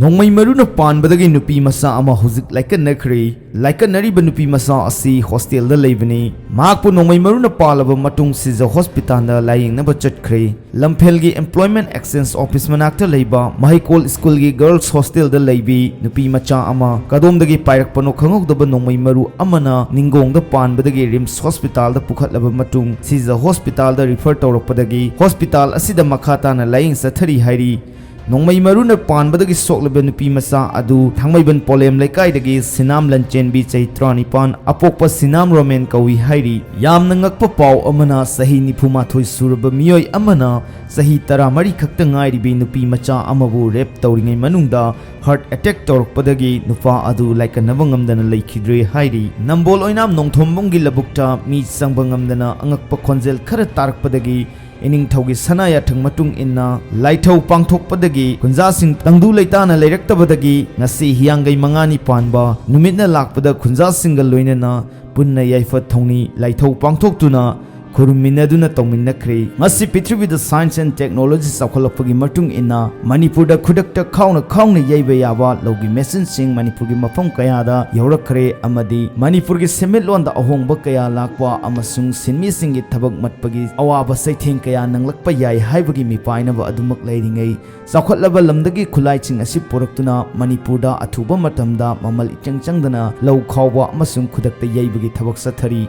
Nongmai maruna panbadagi nupi masa ama huzik laikanakri laikanariba nupi masa asi hostel da leibani makpu nongmai maruna palaba matung siza hospital da layingnaba chatkri Lamphelgi employment exchange office manakta leiba mahikol school gi girls hostel da leibi nupi macha ama kadomdagi pairakpano khangokdaba nongmai maru amana ningongda panbadagi rims hospital da pukhatlaba matung siza hospital da refer tawrakpadagi hospital asida makhata na laying sathari hairi Nongmai maruna panbadagi soklaba nupi masa adu thangmaiban polem leikaidagi sinam lanchenbi chaitra nipan apokpa sinam romen kawi hairi yamna ngakpa paw amana sahi niphuma suraba miyoi amana sahi taramari khakta ngairibi nupi macha amabu rep tawringai manungda heart attack torokpadagi nupa adu laikanaba ngamdana leikhidre hairi nambol oinam nongthombonggi labukta mi sangba ngamdana angakpa khonjel khara tarakpadagi ining thaugi sanaya thang matung inna laithau pangthokpadagi khunjasing tangdu leitana leiraktabadagi ngasi hiyangai mangani panba numitna lakpada khunjasingga loinana punna yaifa thongni laithau pangthoktuna Kuruminaduna tongminakri ngasi Prithivida science and technology sakholapagi matung inna Manipurda khudakta khawna yaiba yaba logi machine sing Manipurgi mafam kayada yaurakre amadi Manipurgi semitloanda ahongba kaya lakwa amasung sinmi singi thabak matpagi awaba saitheng kaya nanglakpa yai haibagi mipainaba adumak leiringai sakhotlaba lamdagi khulaiching asi poraktuna Manipurda athuba matamda mamal ichangchangdana lau khawba amasung khudakta yaibagi thabak sathari